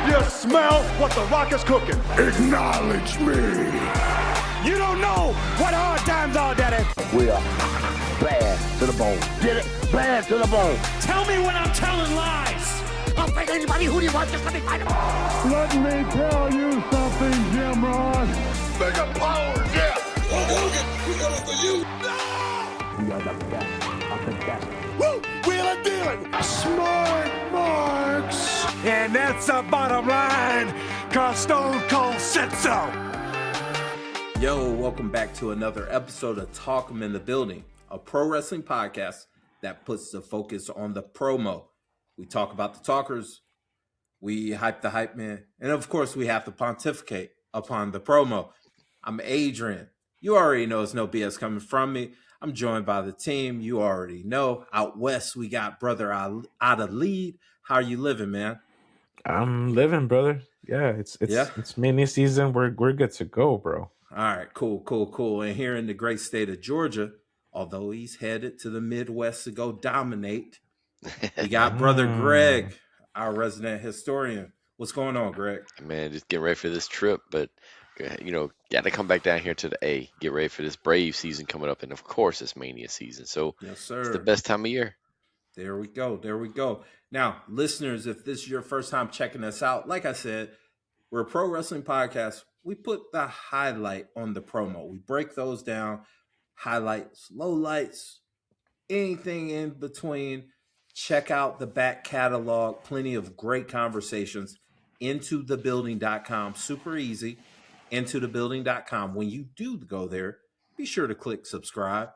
You smell what the Rock is cooking. Acknowledge me. You don't know what hard times are, Daddy. We are bad to the bone. Get it? Bad to the bone. Tell me when I'm telling lies. I'll fight anybody who do you want. Just let me fight him. Let me tell you something, Jim Ross. Mega power, yeah. We got it for you. We are the best of the best. Woo! Wheeling, dealing. Smart marks. And that's the bottom line, cause Stone Cold said so. Yo, welcome back to another episode of Talk 'em in the Building, a pro wrestling podcast that puts the focus on the promo. We talk about the talkers, we hype the hype man, and of course we have to pontificate upon the promo. I'm Adrian. You already know there's no BS coming from me. I'm joined by the team. You already know. Out west, we got brother out of lead. How are you living, man? I'm living, brother. Yeah, it's mini season. We're good to go, bro. All right, cool. And here in the great state of Georgia, although he's headed to the Midwest to go dominate, we got brother Greg, our resident historian. What's going on, Greg? Man, just getting ready for this trip, but got to come back down here to the A. Get ready for this Brave season coming up, and of course, it's Mania season. So yes, sir. It's the best time of year. There we go. Now, listeners, if this is your first time checking us out, like I said, we're a pro wrestling podcast. We put the highlight on the promo. We break those down, highlights, lowlights, anything in between. Check out the back catalog. Plenty of great conversations. IntoTheBuilding.com. Super easy. IntoTheBuilding.com. When you do go there, be sure to click subscribe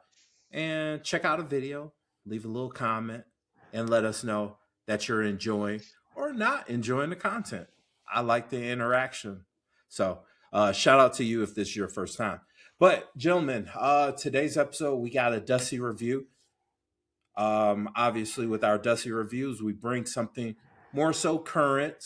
and check out a video. Leave a little comment and let us know that you're enjoying or not enjoying the content. I like the interaction. So shout out to you if this is your first time. But gentlemen, today's episode, we got a Dusty review. Obviously, with our Dusty reviews, we bring something more so current.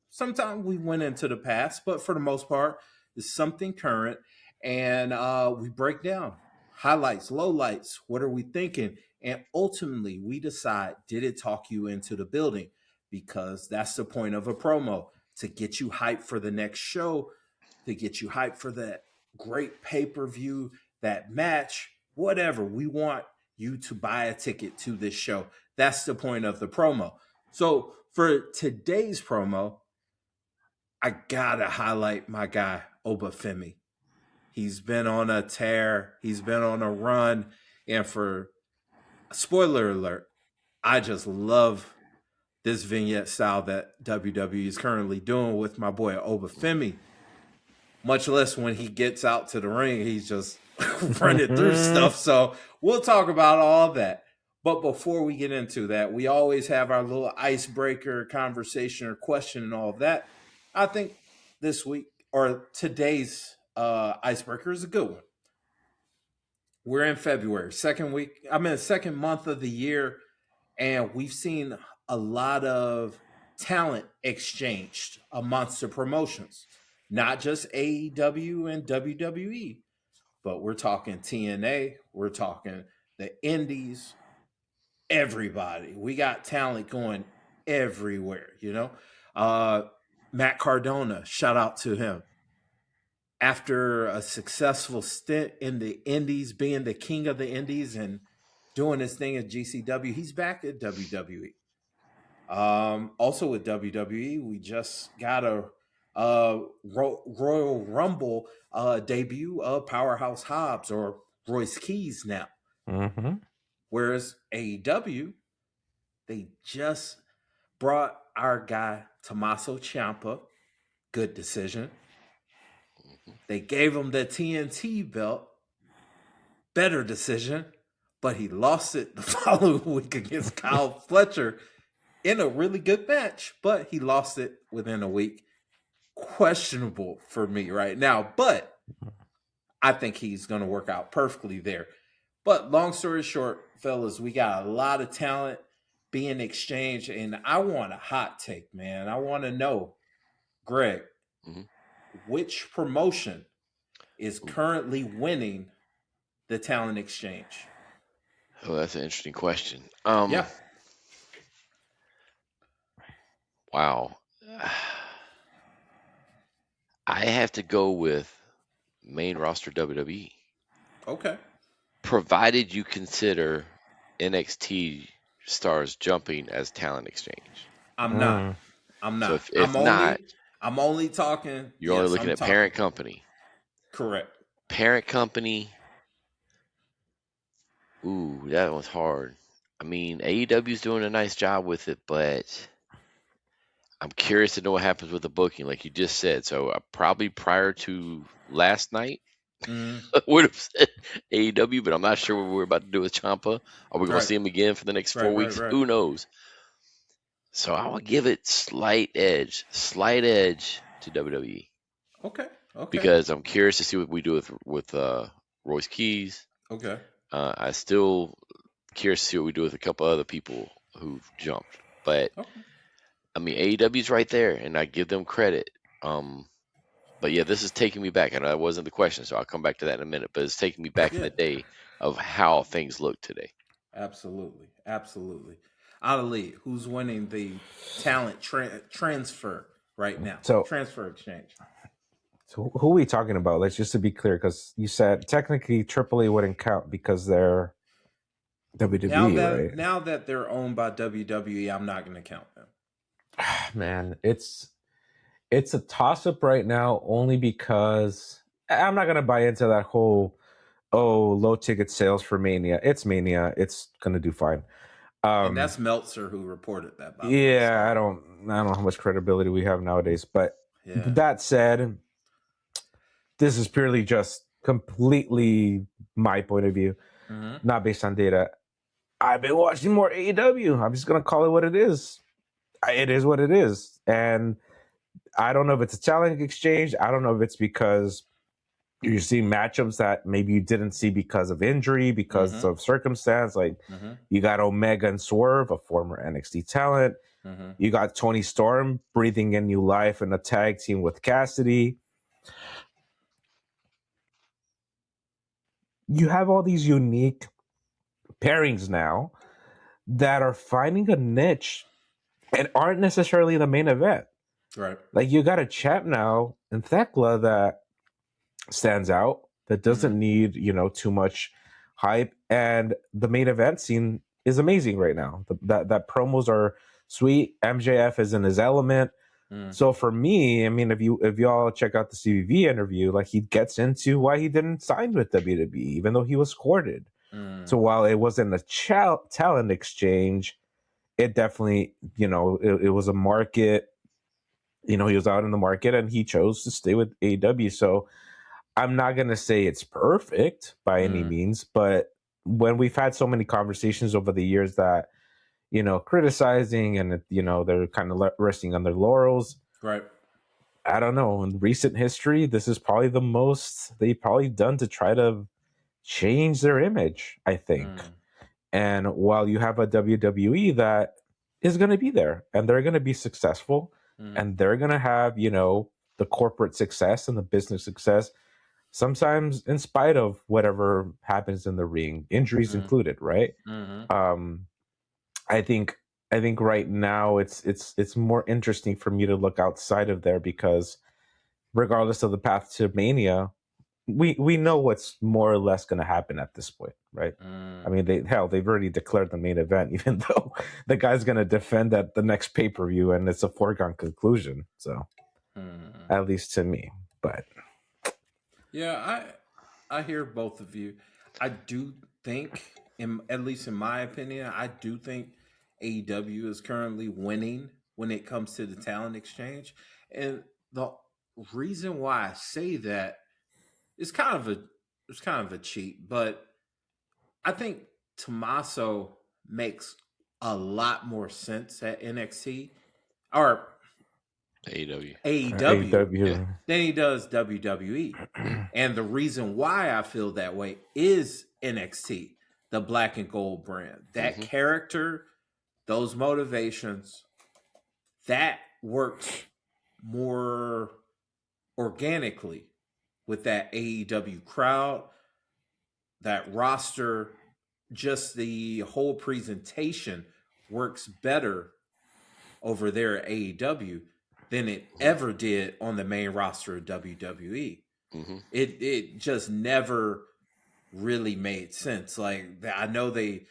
Sometimes we went into the past, but for the most part, it's something current. And we break down highlights, lowlights. What are we thinking? And ultimately, we decide, did it talk you into the building? Because that's the point of a promo, to get you hyped for the next show, to get you hyped for that great pay-per-view, that match, whatever. We want you to buy a ticket to this show. That's the point of the promo. So for today's promo, I gotta highlight my guy, Oba Femi. He's been on a tear. He's been on a run. And for spoiler alert, I just love this vignette style that WWE is currently doing with my boy Oba Femi. Much less when he gets out to the ring, he's just running through stuff. So we'll talk about all that. But before we get into that, we always have our little icebreaker conversation or question and all of that. I think this week or today's icebreaker is a good one. We're in February, second month of the year, and we've seen a lot of talent exchanged amongst the promotions, not just AEW and WWE, but we're talking TNA, we're talking the Indies, everybody. We got talent going everywhere, Matt Cardona, shout out to him. After a successful stint in the Indies, being the king of the Indies and doing his thing at GCW, he's back at WWE. Also with WWE, we just got a Royal Rumble debut of Powerhouse Hobbs, or Royce Keys now. Mm-hmm. Whereas AEW, they just brought our guy Tommaso Ciampa. Good decision. They gave him the TNT belt. Better decision. But he lost it the following week against Kyle Fletcher in a really good match. But he lost it within a week. Questionable for me right now. But I think he's going to work out perfectly there. But long story short, fellas, we got a lot of talent being exchanged. And I want a hot take, man. I want to know, Greg, which promotion is currently winning the talent exchange? Oh, that's an interesting question. Yeah. Wow. I have to go with main roster WWE, Okay. provided you consider NXT stars jumping as talent exchange. I'm not. Mm. I'm So not. if not, I'm only talking. you're only Yes, looking I'm at talking. parent company. Correct. Parent company. Ooh, that one's hard. I mean, AEW's doing a nice job with it, but I'm curious to know what happens with the booking, like you just said. So probably prior to last night, Mm, I would have said AEW, but I'm not sure what we're about to do with Ciampa. Are we going to right. see him again for the next 4 weeks? Right. Who knows? So I will give it slight edge to WWE Okay. Okay. because I'm curious to see what we do with Royce Keys. Okay. I still curious to see what we do with a couple other people who've jumped, but Okay. I mean AEW's right there, and I give them credit. But yeah, this is taking me back. I know that wasn't the question, so I'll come back to that in a minute. But it's taking me back in Yeah. the day of how things look today. Absolutely. Absolutely. Ali, who's winning the talent transfer right now? So Transfer exchange. So who are we talking about? Let's just to be clear, because you said technically AAA wouldn't count because they're WWE, right? Now that they're owned by WWE, I'm not going to count them. Man, it's a toss up right now only because I'm not gonna buy into that whole low ticket sales for Mania. It's Mania. It's gonna do fine. And that's Meltzer who reported that, by the way. Yeah, I don't know how much credibility we have nowadays. But Yeah. that said, this is purely just completely my point of view, not based on data. I've been watching more AEW. I'm just gonna call it what it is. It is what it is, and I don't know if it's a talent exchange. I don't know if it's because you're seeing matchups that maybe you didn't see because of injury, because of circumstance. Like you got Omega and Swerve, a former NXT talent. You got Tony Storm breathing in new life in a tag team with Cassidy. You have all these unique pairings now that are finding a niche and aren't necessarily the main event. Right. Like you got a champ now in Thekla that stands out, that doesn't need, too much hype. And the main event scene is amazing right now. That promos are sweet. MJF is in his element. So for me, I mean, if y'all check out the CVV interview, like he gets into why he didn't sign with WWE, even though he was courted. So while it wasn't a talent exchange, it definitely, it was a market. He was out in the market and he chose to stay with AEW. So I'm not going to say it's perfect by any means, but when we've had so many conversations over the years that, criticizing and, they're kind of resting on their laurels. Right. I don't know. In recent history, this is probably the most they've probably done to try to change their image, I think. And while you have a WWE that is going to be there and they're going to be successful and they're going to have, the corporate success and the business success, sometimes in spite of whatever happens in the ring, injuries included, right? I think right now it's more interesting for me to look outside of there because regardless of the path to Mania, we know what's more or less going to happen at this point, right? I mean, they've already declared the main event, even though the guy's going to defend at the next pay-per-view, and it's a foregone conclusion. So, at least to me, but yeah, I hear both of you. I do think, at least in my opinion, I do think AEW is currently winning when it comes to the talent exchange, and the reason why I say that is kind of a cheat, but I think Tommaso makes a lot more sense at NXT or AEW than he does WWE. And the reason why I feel that way is NXT, the black and gold brand. That character, those motivations, that works more organically with that AEW crowd, that roster, just the whole presentation works better over there at AEW than it ever did on the main roster of WWE. Mm-hmm. It just never really made sense. Like, I know they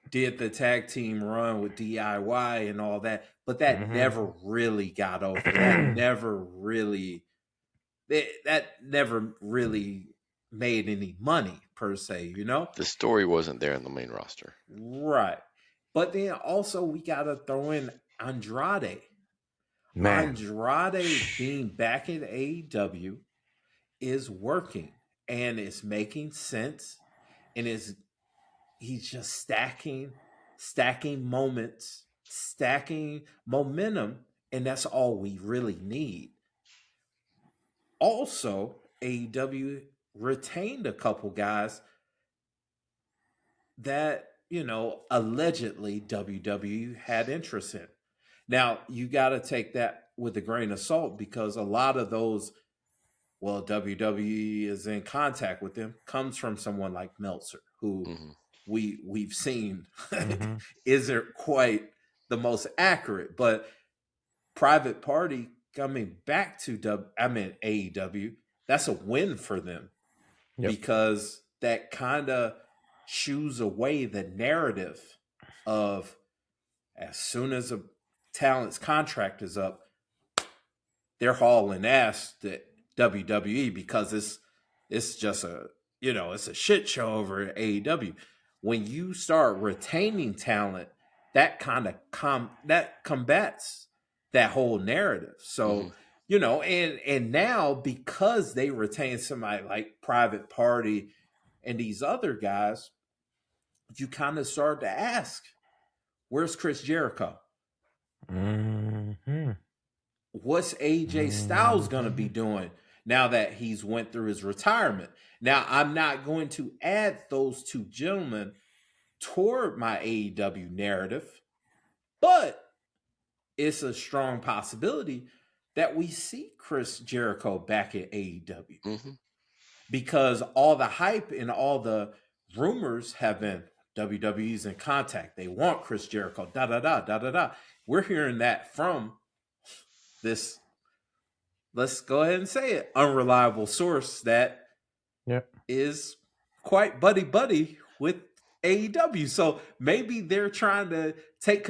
did the tag team run with DIY and all that, but that never really got over. That never really made any money per se, you know? The story wasn't there in the main roster. Right. But then also we gotta throw in Andrade. Man. Andrade being back in AEW is working and it's making sense, and he's just stacking moments, stacking momentum, and that's all we really need. Also, AEW retained a couple guys that, you know, allegedly WWE had interest in. Now, you got to take that with a grain of salt, because a lot of those, well, WWE is in contact with them, comes from someone like Meltzer, who we've seen isn't quite the most accurate. But Private Party coming back to AEW, that's a win for them, because that kind of shoos away the narrative of, as soon as a talent's contract is up, they're hauling ass to WWE, because it's just it's a shit show over at AEW. When you start retaining talent, that kind of that combats that whole narrative. So, and now, because they retain somebody like Private Party and these other guys, you kind of start to ask, where's Chris Jericho? What's AJ Styles going to be doing now that he's went through his retirement? Now, I'm not going to add those two gentlemen toward my AEW narrative, but it's a strong possibility that we see Chris Jericho back at AEW, because all the hype and all the rumors have been WWE's in contact. They want Chris Jericho, da-da-da. We're hearing that from this, let's go ahead and say it, unreliable source that is quite buddy with AEW. So maybe they're trying to take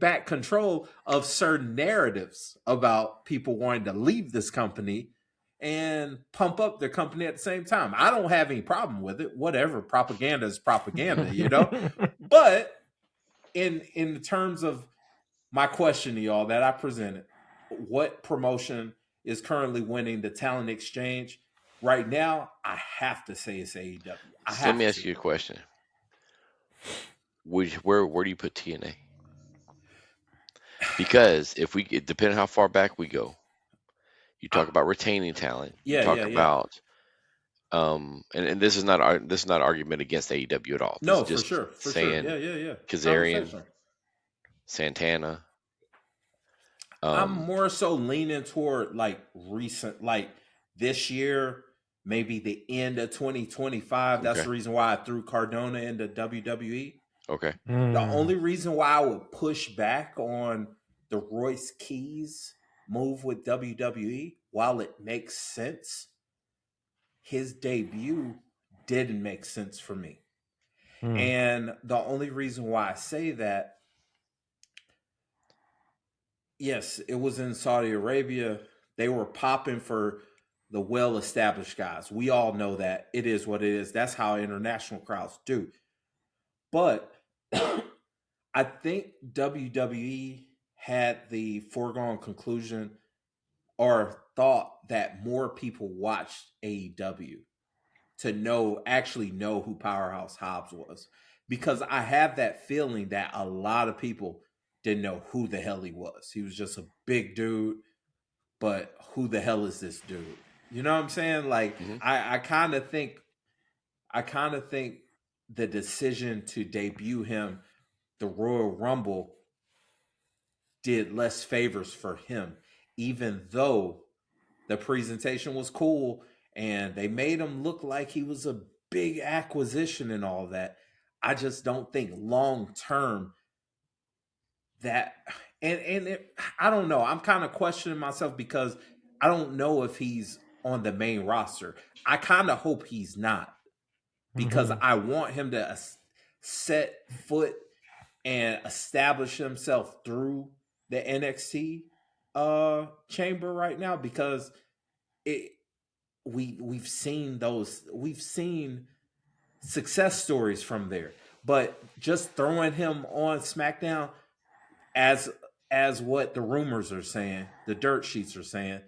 back control of certain narratives about people wanting to leave this company and pump up their company at the same time. I don't have any problem with it. Whatever, propaganda is propaganda, you know? But in terms of my question to y'all that I presented, what promotion is currently winning the talent exchange right now? I have to say it's AEW. So let me ask you a question. Where do you put TNA? Because depending on how far back we go, you talk about retaining talent. You talk about and this is not argument against AEW at all. This No, is just for sure. saying Kazarian, Santana. I'm more so leaning toward like recent, like this year, maybe the end of 2025. That's the reason why I threw Cardona into WWE. Okay. The only reason why I would push back on the Royce Keys move with WWE, while it makes sense, his debut didn't make sense for me. And the only reason why I say that, yes, it was in Saudi Arabia. They were popping for the well-established guys. We all know that. It is what it is. That's how international crowds do. But I think WWE had the foregone conclusion or thought that more people watched AEW to actually know who Powerhouse Hobbs was. Because I have that feeling that a lot of people didn't know who the hell he was. He was just a big dude, but who the hell is this dude? You know what I'm saying? Like, I kind of think the decision to debut him the Royal Rumble did less favors for him, even though the presentation was cool and they made him look like he was a big acquisition and all that. I just don't think long term that I don't know. I'm kind of questioning myself because I don't know if he's on the main roster. I kind of hope he's not because I want him to set foot and establish himself through the NXT chamber right now because we've seen success stories from there, but just throwing him on SmackDown as what the rumors are saying, the dirt sheets are saying,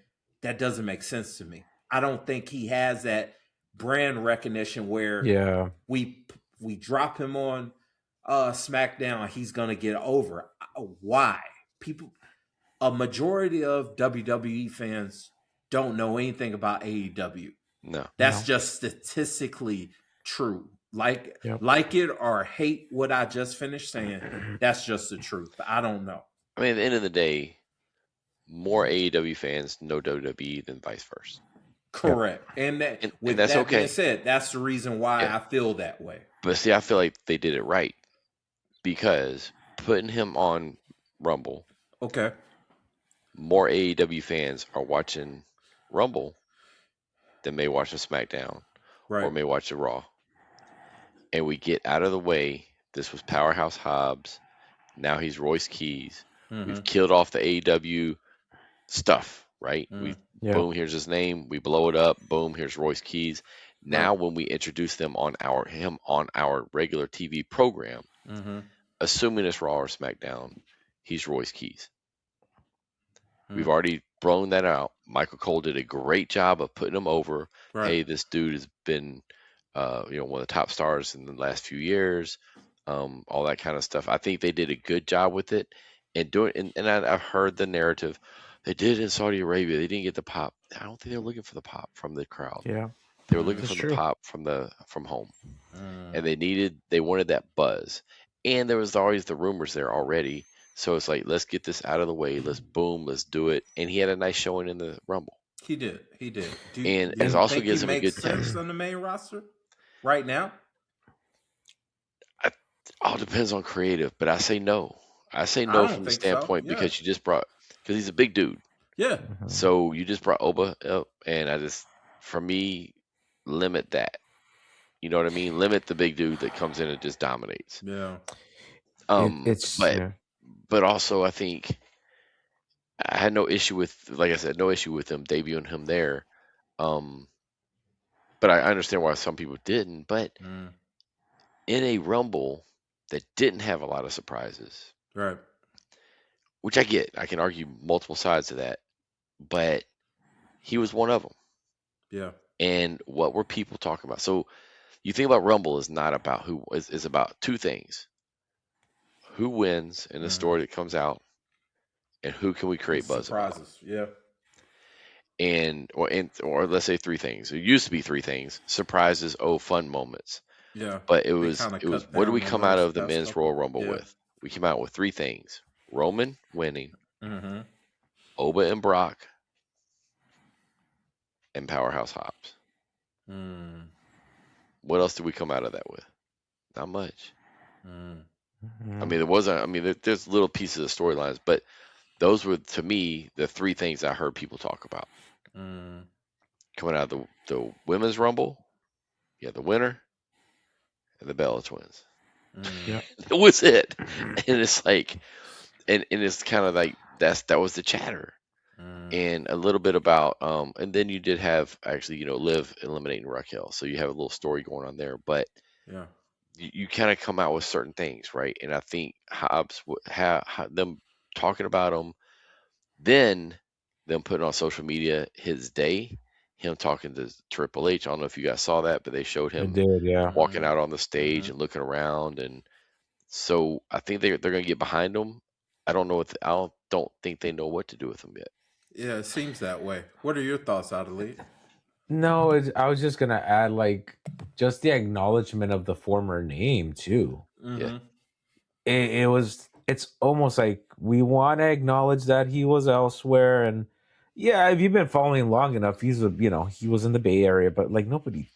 that doesn't make sense to me. I don't think he has that brand recognition where we drop him on SmackDown, he's gonna get over. Why? A majority of WWE fans don't know anything about AEW. No, that's just statistically true. Like it or hate what I just finished saying, that's just the truth. I don't know. I mean, at the end of the day, more AEW fans know WWE than vice versa. Correct. And that's okay. Being said, that's the reason why I feel that way. But see, I feel like they did it right because putting him on Rumble. Okay. More AEW fans are watching Rumble than may watch a SmackDown or may watch a Raw. And we get out of the way. This was Powerhouse Hobbs. Now he's Royce Keys. We've killed off the AEW stuff, right? Boom, here's his name. We blow it up. Boom, here's Royce Keys. Now when we introduce him on our regular TV program, assuming it's Raw or SmackDown, he's Royce Keys. We've already blown that out. Michael Cole did a great job of putting him over. Hey, this dude has been one of the top stars in the last few years. All that kind of stuff. I think they did a good job with it and I've heard the narrative. They did it in Saudi Arabia. They didn't get the pop. I don't think they were looking for the pop from the crowd. Yeah. They were looking for the pop from home. And they wanted that buzz. And there was always the rumors there already. So it's like, let's get this out of the way. Let's do it. And he had a nice showing in the Rumble. He did. Do it also gives him a good test on the main roster right now. All depends on creative, but I say no. I say no from the standpoint because because he's a big dude. Yeah. So you just brought Oba up, and for me, limit that. You know what I mean? Limit the big dude that comes in and just dominates. Yeah. But also I think I had no issue with, like I said, no issue with them debuting him there. But I understand why some people didn't. But in a Rumble that didn't have a lot of surprises, right? Which I get, I can argue multiple sides of that, but he was one of them. Yeah. And what were people talking about? So you think about Rumble is not about is about two things: who wins in the story that comes out, and who can we create buzz about. Yeah. Or let's say three things. It used to be three things: surprises, fun moments. Yeah. But it was what do we come out of the men's Royal Rumble with? We came out with three things: Roman winning, Oba and Brock, and Powerhouse Hobbs. What else did we come out of that with? Not much. I mean, there's little pieces of storylines, but those were, to me, the three things I heard people talk about. Coming out of the women's Rumble, you had the winner and the Bella Twins. That was it. And it's like, and it's kind of like that was the chatter. And a little bit about, and then you did have actually, Liv eliminating Raquel. So you have a little story going on there, but you kind of come out with certain things, right? And I think Hobbs would have them talking about him, then them putting on social media his day, him talking to Triple H. I don't know if you guys saw that, but they showed him walking out on the stage and looking around, and so I think they're going to get behind him. I don't think they know what to do with him yet. Yeah, it seems that way. What are your thoughts, Adelaide? No, I was just gonna add, like, just the acknowledgement of the former name too. Yeah, it's almost like we want to acknowledge that he was elsewhere, and if you've been following long enough, he was in the Bay Area, but like nobody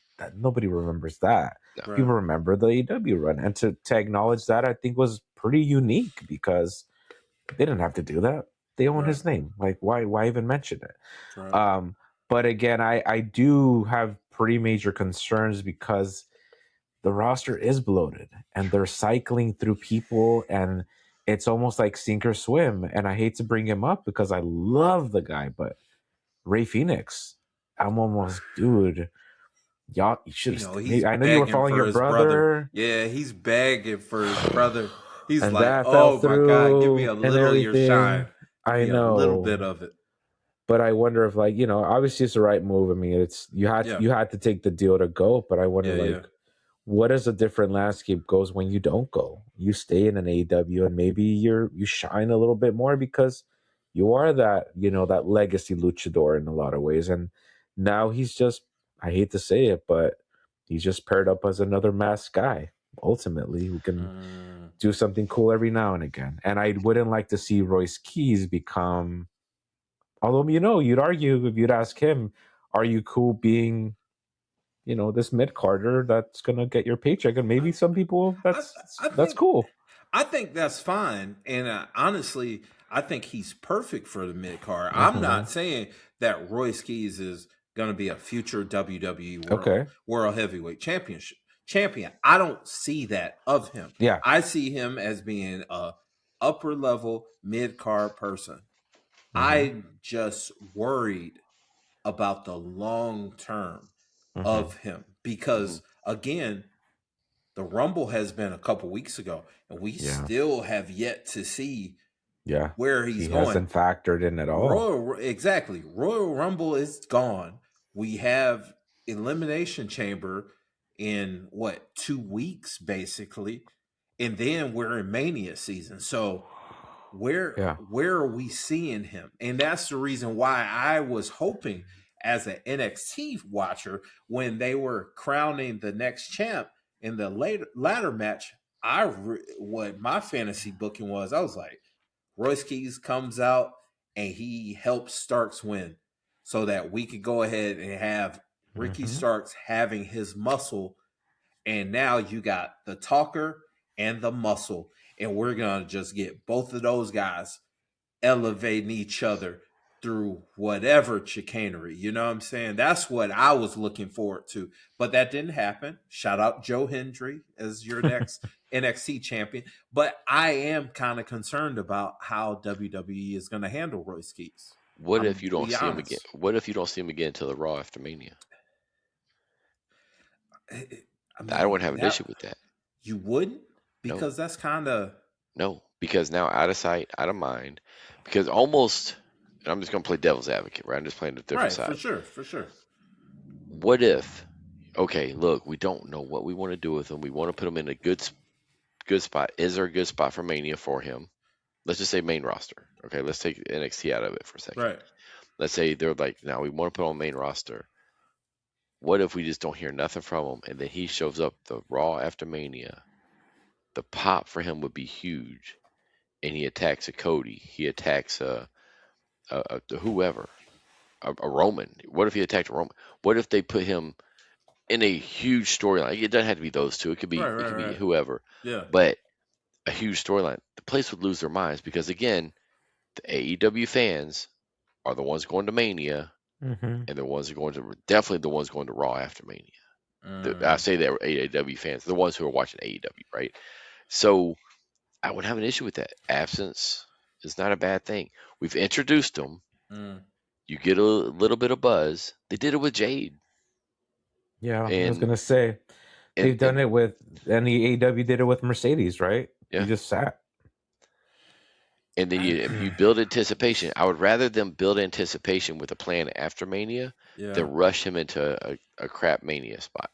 remembers that. No. People remember the AEW run, and to acknowledge that, I think, was pretty unique because They didn't have to do that. They own Right. his name. Like, why even mention it? Right. But again, I do have pretty major concerns because the roster is bloated and they're cycling through people, and it's almost like sink or swim. And I hate to bring him up because I love the guy, but Ray Phoenix, I'm almost, dude, y'all, you should have. He's I know you were begging following for your his brother. Yeah, he's begging for his brother. He's And like, that oh fell my God, give me through a and little of your everything. shine. Give I me a little know. bit of it. But I wonder if, like, obviously it's the right move. I mean, it's you had to take the deal to go, but I wonder what is a different landscape goes when you don't go. You stay in an AEW and maybe you shine a little bit more because you are that, that legacy luchador in a lot of ways. And now he's just, I hate to say it, but he's just paired up as another masked guy, ultimately, who can do something cool every now and again. And I wouldn't like to see Royce Keys become, although, you'd argue if you'd ask him, are you cool being, this mid-carder that's going to get your paycheck? And maybe some people, that's cool. I think that's fine. And honestly, I think he's perfect for the mid-card. Mm-hmm. I'm not saying that Royce Keys is going to be a future WWE World Heavyweight champion. I don't see that of him. Yeah. I see him as being a upper-level mid-card person. I'm just worried about the long term of him because, again, the Rumble has been a couple weeks ago, and we still have yet to see where he's going. He hasn't factored in at all. Exactly. Royal Rumble is gone. We have Elimination Chamber in, 2 weeks, basically, and then we're in Mania season. So where are we seeing him? And that's the reason why I was hoping as an NXT watcher when they were crowning the next champ in the latter match, what my fantasy booking was, I was like, Royce Keys comes out and he helps Starks win so that we could go ahead and have Ricky Starks having his muscle. And now you got the talker and the muscle. And we're going to just get both of those guys elevating each other through whatever chicanery. You know what I'm saying? That's what I was looking forward to. But that didn't happen. Shout out Joe Hendry as your next NXT champion. But I am kind of concerned about how WWE is going to handle Royce Keys. What if you don't see him again? What if you don't see him again until the Raw after Mania? I don't have an issue with that. You wouldn't? Because that's kind of... No, because now out of sight, out of mind. Because almost, and I'm just going to play devil's advocate, right? I'm just playing the different side. For sure. What if, okay, look, we don't know what we want to do with him. We want to put him in a good spot. Is there a good spot for Mania for him? Let's just say main roster. Okay, let's take NXT out of it for a second. Right. Let's say they're like, now we want to put on main roster. What if we just don't hear nothing from him and then he shows up the Raw after Mania? The pop for him would be huge, and he attacks a Cody. He attacks a whoever, a Roman. What if he attacked a Roman? What if they put him in a huge storyline? It doesn't have to be those two. It could be be whoever. Yeah. But a huge storyline. The place would lose their minds because again, the AEW fans are the ones going to Mania, and the ones going to definitely the ones going to Raw after Mania. I say they're AEW fans, the ones who are watching AEW, right? So I would have an issue with that. Absence is not a bad thing. We've introduced them. You get a little bit of buzz. They did it with Jade. Yeah, I was gonna say they've done it with, and the AEW did it with Mercedes, right? Yeah. You just sat. And then you build anticipation. I would rather them build anticipation with a plan after Mania than rush him into a crap Mania spot.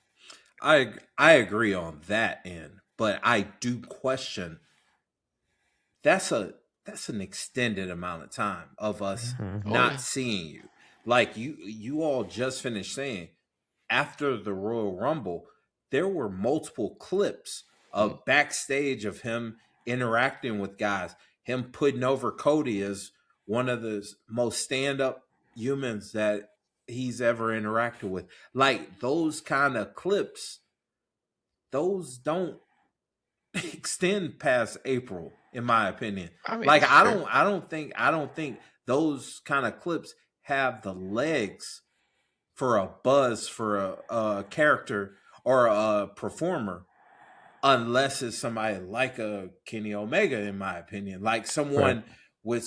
I agree on that end, but I do question. That's an extended amount of time of us not seeing you. Like you all just finished saying, after the Royal Rumble, there were multiple clips of backstage of him interacting with guys, him putting over Cody as one of the most stand-up humans that he's ever interacted with. Like those kind of clips, those don't extend past April, in my opinion. I mean, Like that's I fair. don't think those kind of clips have the legs for a buzz for a character or a performer unless it's somebody like a Kenny Omega, in my opinion. Like someone Right.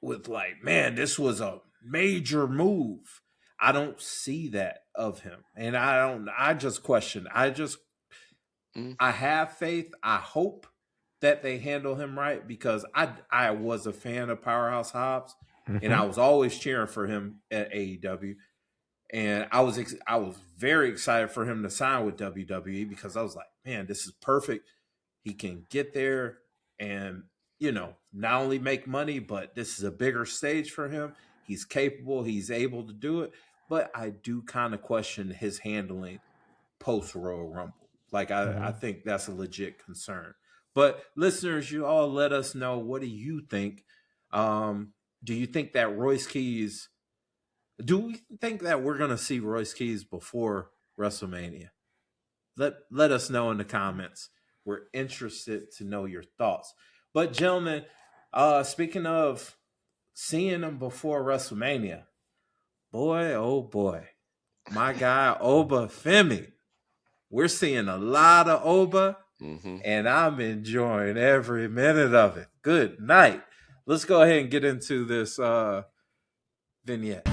with like, man, this was a major move. I don't see that of him. And I just question. Mm. I have faith. I hope that they handle him right because I was a fan of Powerhouse Hobbs and I was always cheering for him at AEW. And I was very excited for him to sign with WWE because I was like, man, this is perfect. He can get there and, not only make money, but this is a bigger stage for him. He's capable. He's able to do it. But I do kind of question his handling post Royal Rumble. Like, I think that's a legit concern. But listeners, you all let us know, what do you think? Do you think that Royce Keys... Do we think that we're going to see Royce Keys before WrestleMania? Let us know in the comments. We're interested to know your thoughts. But gentlemen, speaking of seeing him before WrestleMania, boy, oh boy, my guy Oba Femi. We're seeing a lot of Oba, and I'm enjoying every minute of it. Good night. Let's go ahead and get into this vignette.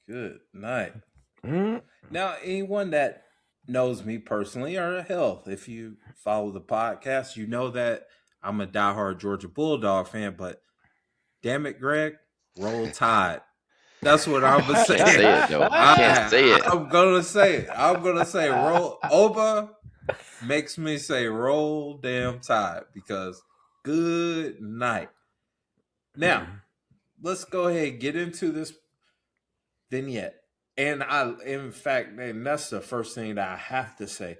Good night. Now, anyone that knows me personally, or hell, if you follow the podcast, you know that I'm a diehard Georgia Bulldog fan, but damn it, Greg, roll Tide. That's what I'm gonna say. Can't say it though. I can't say it. I'm gonna say roll. Oba makes me say roll damn Tide because good night. Now, let's go ahead and get into this vignette. And and that's the first thing that I have to say.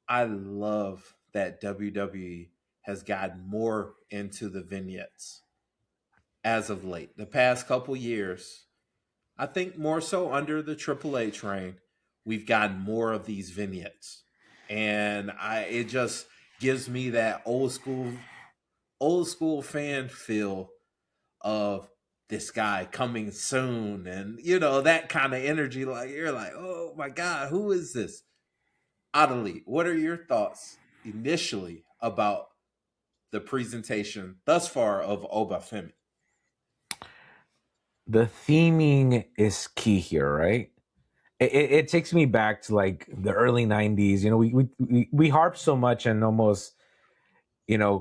I love that WWE has gotten more into the vignettes as of late. The past couple years, I think more so under the Triple H reign, we've gotten more of these vignettes. And it just gives me that old school fan feel of this guy coming soon, and that kind of energy. Like you're like, oh my god, who is this? Adelie, what are your thoughts initially about the presentation thus far of Oba Femi? The theming is key here, right? It takes me back to like the early 90s. We harp so much and almost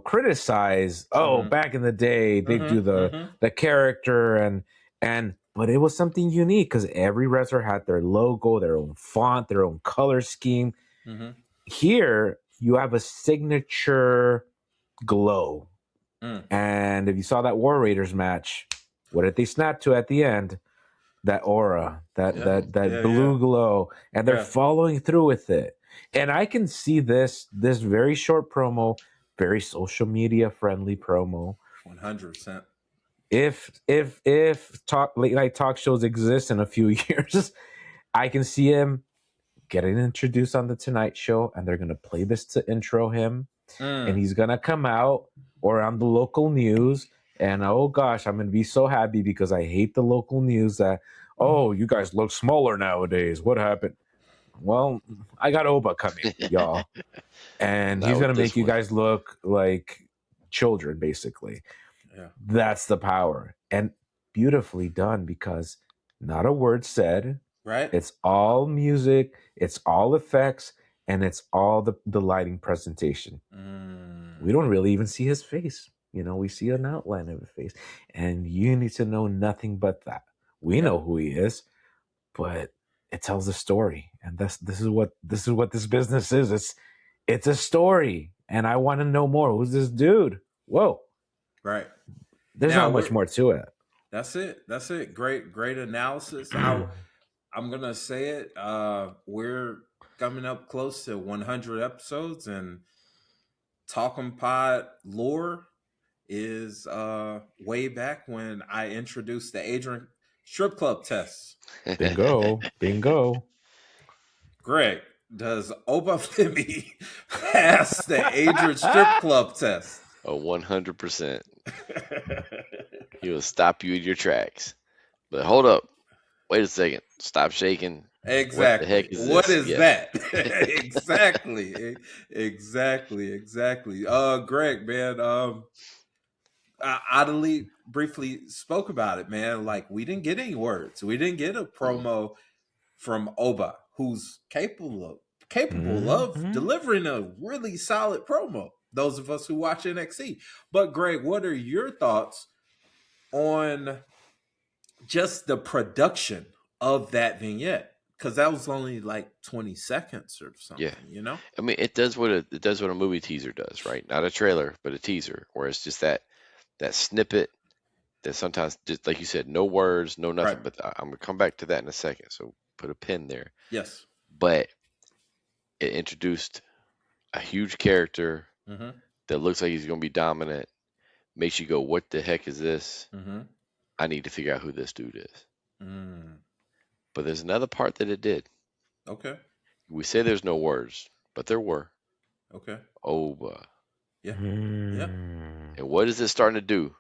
criticize, back in the day they do the character and but it was something unique because every wrestler had their logo, their own font, their own color scheme. Here you have a signature glow. And if you saw that War Raiders match, what did they snap to at the end? That aura, that blue glow, and they're following through with it. And I can see this very short promo, very social media friendly promo. 100%. If late night talk shows exist in a few years, I can see him getting introduced on the Tonight Show, and they're gonna play this to intro him, and he's gonna come out or on the local news. And oh gosh, I'm gonna be so happy because I hate the local news that you guys look smaller nowadays. What happened? Well, I got Oba coming, y'all, and he's gonna make you guys look like children, basically. Yeah. That's the power, and beautifully done because not a word said. Right. It's all music, it's all effects, and it's all the lighting presentation. We don't really even see his face. We see an outline of his face, and you need to know nothing but that. We know who he is, but it tells a story, and this is what this business is. It's a story, and I want to know more. Who's this dude? Whoa. Right. There's not much more to it. That's it. Great analysis. I'm going to say it. We're coming up close to 100 episodes, and Talking Pod lore is way back when I introduced the Adrian strip club test. Bingo. Greg, does Oba Femi pass the Adrian strip club test? 100%. He will stop you in your tracks. But hold up. Wait a second. Stop shaking. Exactly. What the heck is What this? is that? Exactly. Greg, man, Adelie briefly spoke about it, man. Like, we didn't get any words. We didn't get a promo from Oba, who's capable of delivering a really solid promo. Those of us who watch NXT. But Greg, what are your thoughts on just the production of that vignette? Because that was only like 20 seconds or something, you know? I mean, it does what a movie teaser does, right? Not a trailer, but a teaser, where it's just that snippet that sometimes, just like you said, no words, no nothing. Right. But I'm gonna come back to that in a second, so put a pin there. Yes. But it introduced a huge character that looks like he's gonna be dominant. Makes you go, "What the heck is this?" I need to figure out who this dude is. But there's another part that it did. Okay. We say there's no words, but there were. Okay. Oba. Yeah. Yeah. And what is it starting to do?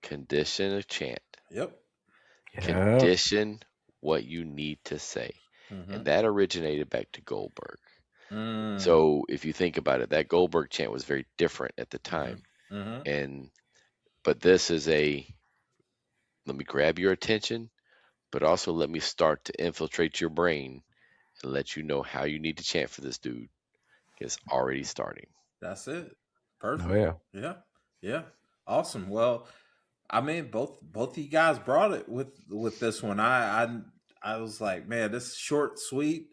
Condition a chant. Yep. Condition what you need to say. And that originated back to Goldberg. So if you think about it, that Goldberg chant was very different at the time. But this is let me grab your attention, but also let me start to infiltrate your brain and let you know how you need to chant for this dude. It's already starting. That's it. Perfect. Oh, yeah. Yeah. Awesome. Well, I mean, both of you guys brought it with this one. I was like, man, this is short, sweet.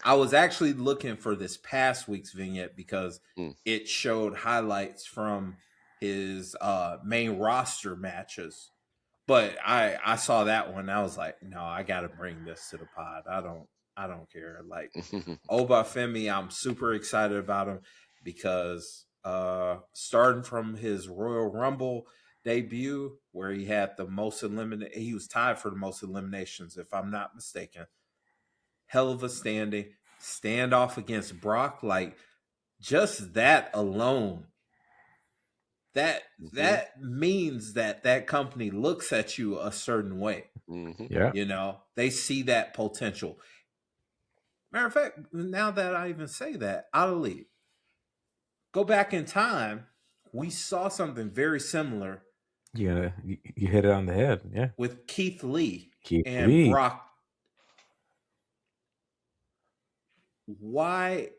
I was actually looking for this past week's vignette because it showed highlights from his main roster matches. But I saw that one. I was like, no, I got to bring this to the pod. I don't care. Like, Oba Femi, I'm super excited about him because starting from his Royal Rumble debut, where he had the most he was tied for the most eliminations, if I'm not mistaken. Hell of a standoff against Brock. Like, just that alone. That means that company looks at you a certain way. Yeah. You know, they see that potential. Matter of fact, now that I even say that, Adelie, go back in time, we saw something very similar. Yeah, you hit it on the head. Yeah. With Keith Lee and Lee. Brock. Why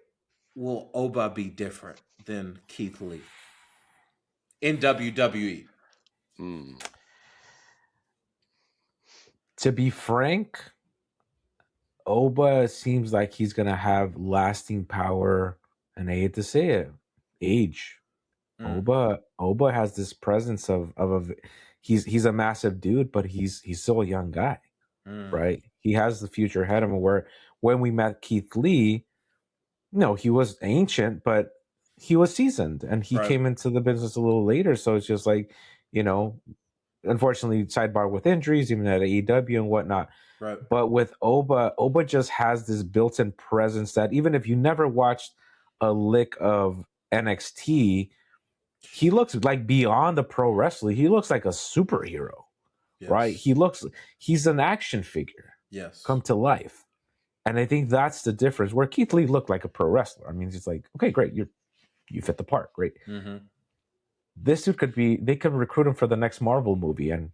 will Oba be different than Keith Lee in WWE? To be frank, Oba seems like he's gonna have lasting power, and I hate to say it, age. Oba has this presence of he's a massive dude, but he's still a young guy, right? He has the future ahead of him. Where when we met Keith Lee, no, he was ancient, but he was seasoned, and he came into the business a little later. So it's just like, you know, unfortunately, sidebar with injuries, even at AEW and whatnot. Right. But with Oba just has this built-in presence that even if you never watched a lick of NXT, he looks like beyond the pro wrestler. He looks like a superhero, right? He's an action figure, come to life. And I think that's the difference. Where Keith Lee looked like a pro wrestler. I mean, it's like, okay, great, you fit the part, great. This dude they could recruit him for the next Marvel movie, and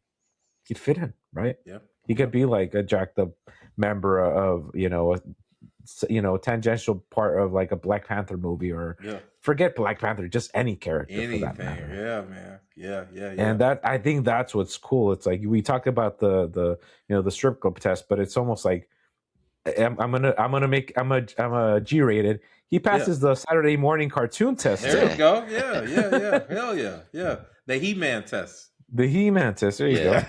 he'd fit in, right? Yeah, he could be like a jacked up member of a tangential part of like a Black Panther movie, or forget Black Panther, just any character for that matter. Yeah, man. Yeah. And I think that's what's cool. It's like we talked about the strip club test, but it's almost like I'm a G-rated. He passes the Saturday morning cartoon test. There too. you go. Yeah. Hell yeah. The He-Man test. The He-Man test. There you go.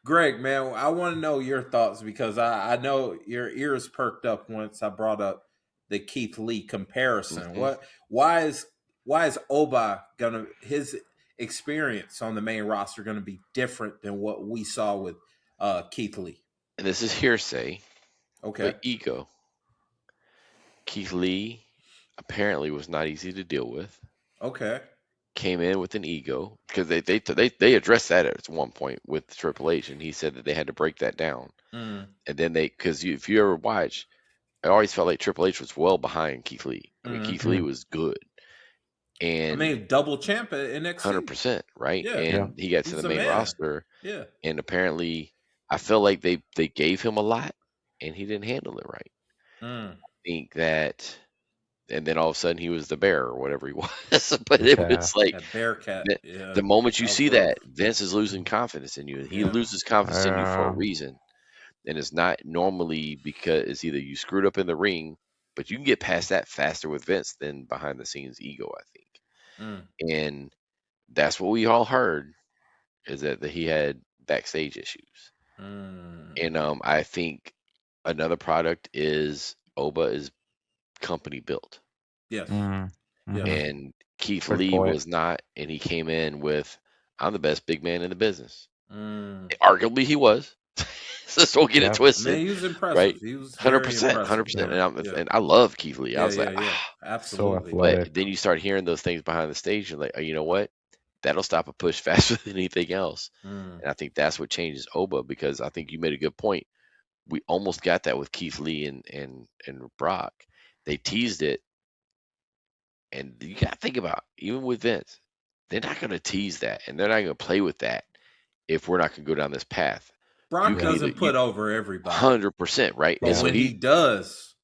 Greg, man, I want to know your thoughts because I know your ears perked up once I brought up the Keith Lee comparison. Why is Oba his experience on the main roster gonna be different than what we saw with Keith Lee? And this is hearsay. Okay. But ego. Keith Lee apparently was not easy to deal with. Okay. Came in with an ego because they addressed that at one point with Triple H, and he said that they had to break that down. And then because if you ever watch, I always felt like Triple H was well behind Keith Lee. I mean, Keith Lee was good, and double champ at NXT, 100%, right? Yeah. And he got to the main roster, and apparently, I feel like they gave him a lot, and he didn't handle it right. I think that. And then all of a sudden he was the bear or whatever he was. But it was like that bear cat. The moment you see that, Vince is losing confidence in you. He loses confidence in you for a reason. And it's not normally because it's either you screwed up in the ring, but you can get past that faster with Vince than behind the scenes ego, I think. And that's what we all heard, is that he had backstage issues. And I think another product is Oba is company built. Yes. And Keith Lee was not, and he came in with, I'm the best big man in the business. Arguably he was. So don't get it twisted. Man, he was impressive. Right? He was 100%. And I love Keith Lee. I was like, absolutely. But then you start hearing those things behind the stage, and like, you know what? That'll stop a push faster than anything else. And I think that's what changes Oba, because I think you made a good point. We almost got that with Keith Lee and Brock. They teased it. And you got to think about, even with Vince, they're not going to tease that, and they're not going to play with that if we're not going to go down this path. Brock doesn't put over everybody. 100%, right? But when he does.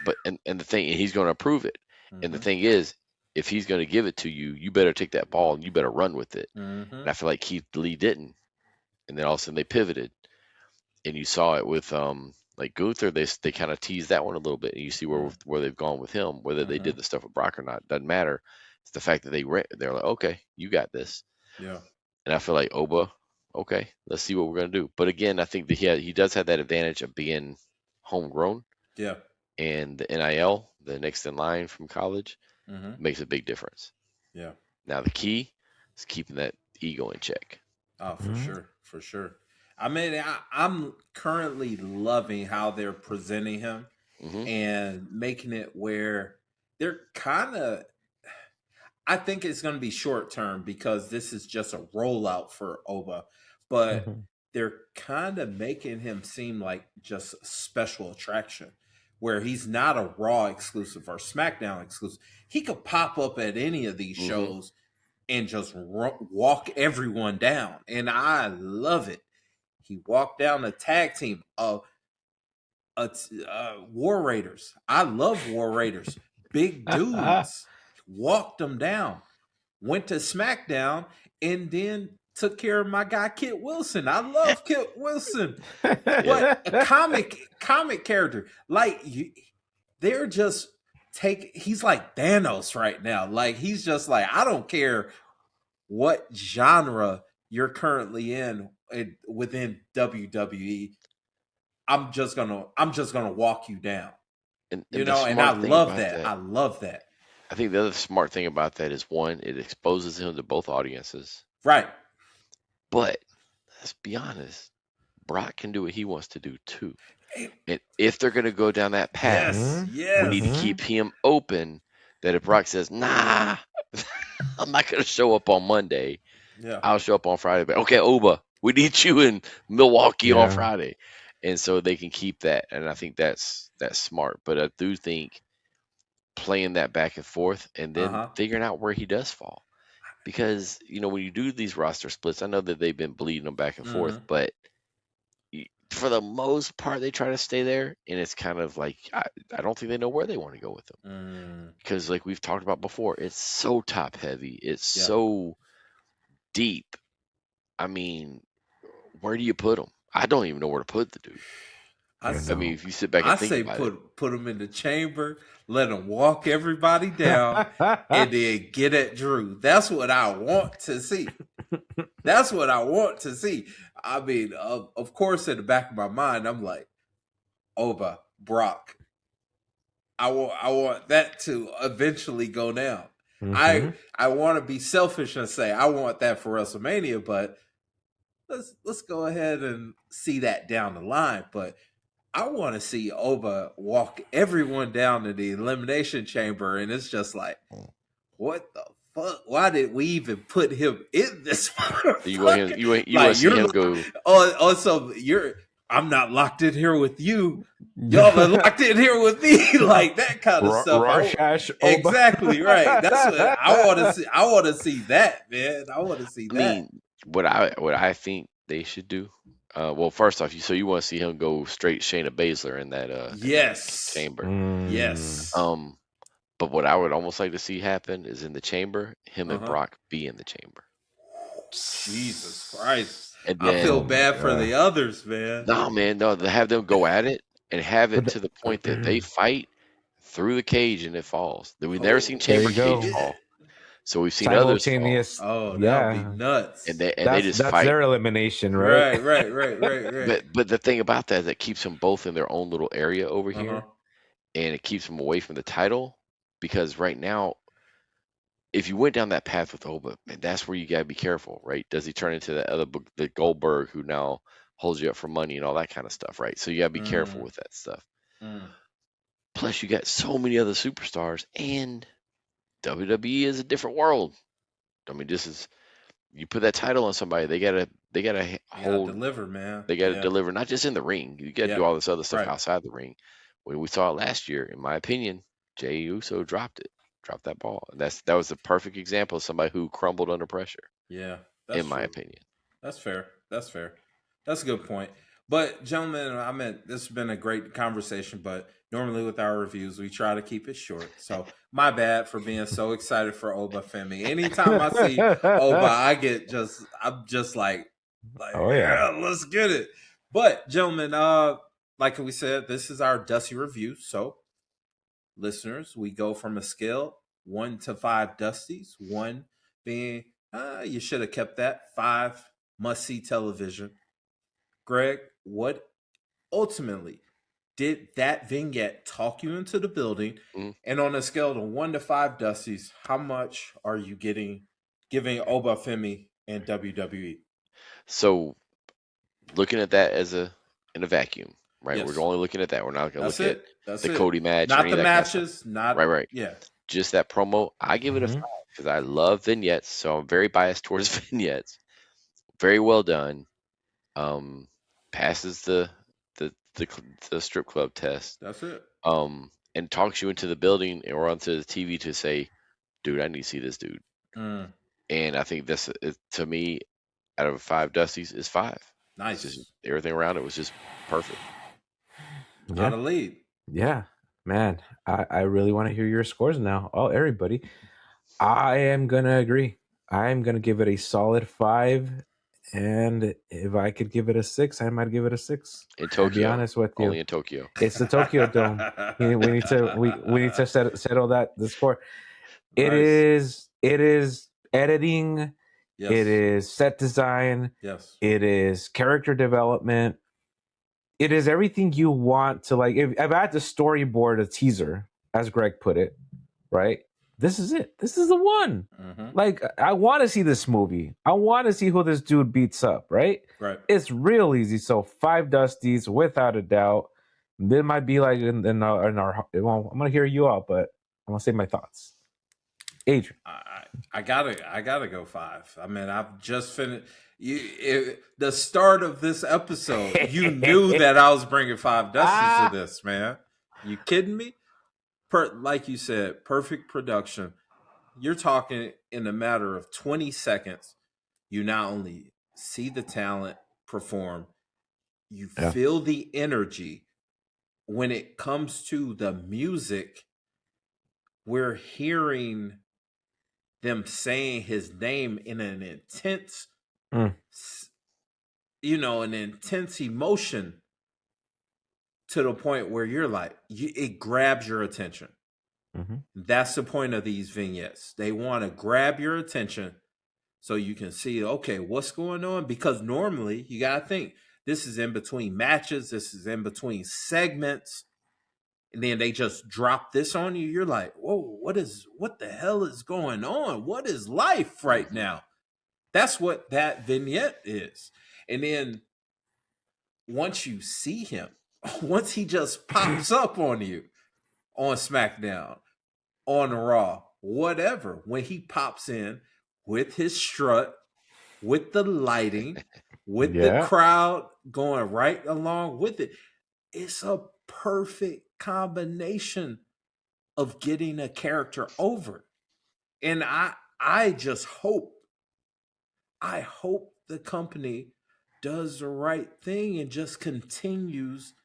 But and the thing, and he's going to approve it. And the thing is, if he's going to give it to you, you better take that ball and you better run with it. And I feel like Keith Lee didn't. And then all of a sudden they pivoted. And you saw it with like Gunther, they kind of teased that one a little bit, and you see where they've gone with him. Whether they did the stuff with Brock or not doesn't matter. It's the fact that they're like, okay, you got this. Yeah. And I feel like Oba, okay, let's see what we're gonna do. But again, I think that he does have that advantage of being homegrown. Yeah. And the NIL, the next in line from college, makes a big difference. Yeah. Now the key is keeping that ego in check. Oh, for sure. I mean, I'm currently loving how they're presenting him and making it where they're kind of, I think it's going to be short term because this is just a rollout for Oba, but they're kind of making him seem like just a special attraction where he's not a Raw exclusive or SmackDown exclusive. He could pop up at any of these shows and just walk everyone down. And I love it. He walked down a tag team of War Raiders. I love War Raiders. Big dudes. Walked them down. Went to SmackDown and then took care of my guy Kit Wilson. I love Kit Wilson. What a comic character. Like they're just he's like Thanos right now. Like he's just like, I don't care what genre you're currently in within WWE, I'm just gonna walk you down. And I love that. I love that. I think the other smart thing about that is, one, it exposes him to both audiences. Right. But let's be honest, Brock can do what he wants to do too. And if they're gonna go down that path, we need to keep him open, that if Brock says, nah, I'm not gonna show up on Monday. I'll show up on Friday. But okay, Oba, we need you in Milwaukee on Friday. And so they can keep that. And I think that's smart. But I do think playing that back and forth and then figuring out where he does fall. Because, when you do these roster splits, I know that they've been bleeding them back and forth, but for the most part, they try to stay there. And it's kind of like, I don't think they know where they want to go with them. Because like we've talked about before, it's so top heavy. It's so deep. I mean, where do you put him? I don't even know where to put the dude. I mean, if you sit back and think about it. Put him in the chamber, let him walk everybody down, and then get at Drew. That's what I want to see. That's what I want to see. I mean, of course, in the back of my mind, I'm like, Oba, Brock. I want that to eventually go down. I want to be selfish and say I want that for WrestleMania, but let's go ahead and see that down the line. But I want to see Oba walk everyone down to the Elimination Chamber, and it's just like, what the fuck? Why did we even put him in this? You want to see him go? Also, I'm not locked in here with you. Y'all are locked in here with me, like that kind of stuff. Rorschach, exactly right. That's what I want to see. I want to see that, man. I want to see that. I mean, what I think they should do. Well, first off, you want to see him go straight Shayna Baszler in that yes chamber. Yes. But what I would almost like to see happen is in the chamber, him and Brock be in the chamber. Jesus Christ. And then, I feel bad for the others, man. No, to have them go at it and have it to the point that they fight through the cage and it falls. We've never seen chamber cage fall. So we've seen others fall. Oh, that would be nuts. And they just that's fight. their elimination, right? Right. But the thing about that is that keeps them both in their own little area over here. And it keeps them away from the title. Because right now, if you went down that path with Oba, man, that's where you gotta be careful, right? Does he turn into the other the Goldberg who now holds you up for money and all that kind of stuff, right? So you gotta be careful with that stuff. Plus, you got so many other superstars, and WWE is a different world. I mean, you put that title on somebody, they gotta deliver, man. They gotta deliver, not just in the ring. You gotta do all this other stuff outside the ring. When we saw it last year, in my opinion, Jey Uso dropped that ball. And that was a perfect example of somebody who crumbled under pressure. Yeah, in my opinion. That's fair. That's a good point. But gentlemen, this has been a great conversation, but normally with our reviews, we try to keep it short. So my bad for being so excited for Oba Femi. Anytime I see Oba, I'm just like, oh yeah, let's get it. But gentlemen, like we said, this is our Dusty review. So listeners, we go from a scale 1 to 5 Dusties. 1 being, you should have kept that. 5, must-see television. Greg, what ultimately did that vignette talk you into the building? And on a scale of 1 to 5 Dusties, how much are you giving Oba Femi and WWE? So, looking at that in a vacuum, right? Yes. We're only looking at that. We're not going to look at the Cody match. Not the matches. Not right. Yeah. Just that promo. I give it a 5 because I love vignettes. So I'm very biased towards vignettes. Very well done. Passes the strip club test. That's it. And talks you into the building or onto the TV to say, dude, I need to see this dude. And I think this, to me, out of 5 Dusties, is 5. Nice. Just, everything around it was just perfect. Got a lead. Yeah, man. I really want to hear your scores now. Oh, everybody. I am going to agree. I'm going to give it a solid 5. And if I could give it a 6, I might give it a 6. In Tokyo. To be honest with you. Only in Tokyo. It's the Tokyo Dome. We need to settle the score. Nice. It is editing. Yes. It is set design. Yes. It is character development. It is everything you want to like. If I had to storyboard a teaser, as Greg put it, right? This is it. This is the one. Like, I want to see this movie. I want to see who this dude beats up, right? Right. It's real easy. So 5 Dusties, without a doubt. There might be like in our well, I'm gonna hear you out, but I'm gonna say my thoughts. Adrian, I gotta go 5. I mean, I've just finished. The start of this episode, you knew that I was bringing 5 Dusties to this, man. You kidding me? Like you said, perfect production. You're talking in a matter of 20 seconds. You not only see the talent perform, you feel the energy. When it comes to the music, we're hearing them saying his name in an intense, an intense emotion. to the point where you're like, it grabs your attention. Mm-hmm. That's the point of these vignettes. They want to grab your attention so you can see, okay, what's going on? Because normally you got to think this is in between matches. This is in between segments. And then they just drop this on you. You're like, whoa, what the hell is going on? What is life right now? That's what that vignette is. And then once you see him, once he just pops up on you on SmackDown, on Raw, whatever, when he pops in with his strut, with the lighting, with the crowd going right along with it, it's a perfect combination of getting a character over. And I just hope the company does the right thing and just continues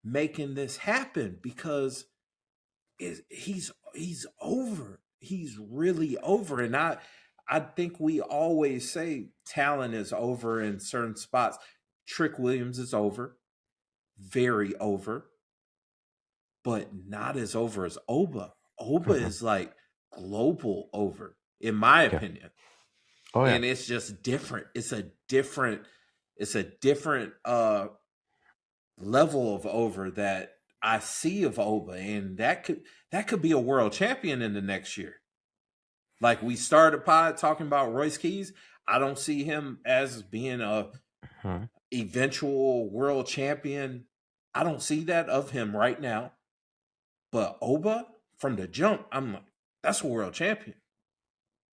making this happen, because he's over. He's really over. And I think we always say talent is over in certain spots. Trick Williams is over, very over, but not as over as Oba. Oba is like global over, in my opinion. Oh, yeah. And it's just different. It's a different level of over that I see of Oba, and that could be a world champion in the next year. Like we started pod talking about Royce Keys. I don't see him as being a eventual world champion. I don't see that of him right now. But Oba, from the jump, I'm like, that's a world champion.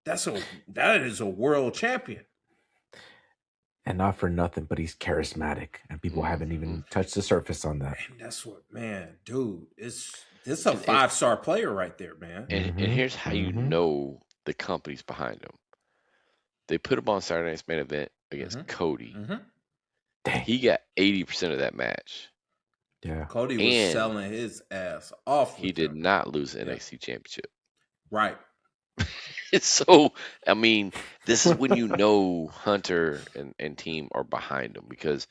That is a world champion. And not for nothing, but he's charismatic, and people haven't even touched the surface on that. And that's what, man, dude, this is a 5-star player right there, man. And here's how you know the company's behind him. They put him on Saturday Night's Main Event against Cody. He got 80% of that match. Yeah, Cody was selling his ass off. He did not lose the NXT Championship. Right. So, I mean, this is when you know Hunter and team are behind him, because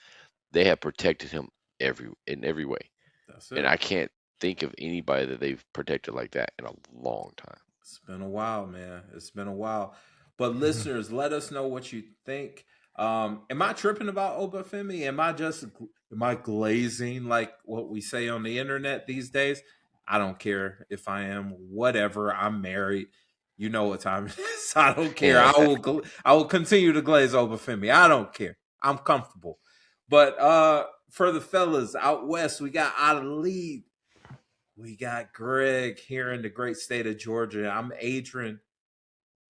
they have protected him in every way. That's it. And I can't think of anybody that they've protected like that in a long time. It's been a while, man. It's been a while. But listeners, let us know what you think. Am I tripping about Oba Femi? Am I glazing like what we say on the internet these days? I don't care if I am. Whatever. I'm married. You know what time it is. I don't care. I will continue to glaze Oba Femi. I don't care. I'm comfortable. But for the fellas out west, we got Out of the Lead. We got Greg here in the great state of Georgia. I'm Adrian.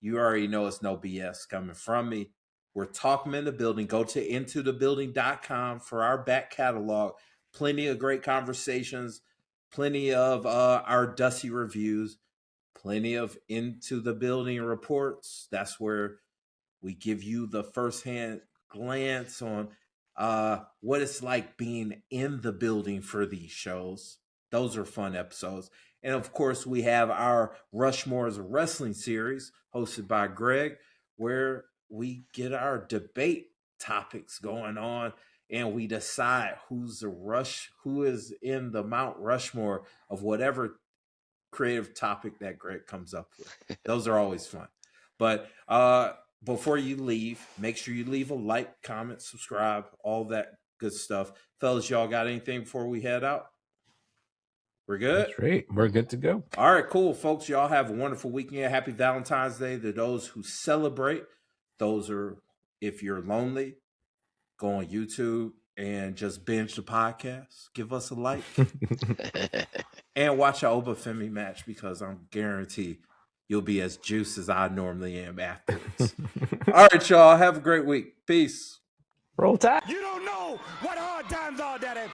You already know it's no BS coming from me. We're talking in the building. Go to intothebuilding.com for our back catalog. Plenty of great conversations. Plenty of our Dusty reviews. Plenty of Into the Building reports. That's where we give you the firsthand glance on what it's like being in the building for these shows. Those are fun episodes. And of course, we have our Rushmore's Wrestling series hosted by Greg, where we get our debate topics going on and we decide who is in the Mount Rushmore of whatever creative topic that Greg comes up with. Those are always fun. But before you leave, make sure you leave a like, comment, subscribe, all that good stuff. Fellas, y'all got anything before we head out? We're good? That's right. We're good to go. All right, cool, folks. Y'all have a wonderful weekend. Happy Valentine's Day to those who celebrate. Those are, if you're lonely, go on YouTube and just binge the podcast. Give us a like. And watch an Oba Femi match, because I'm guaranteed you'll be as juiced as I normally am afterwards. All right, y'all. Have a great week. Peace. Roll Tide. You don't know what hard times are, Daddy.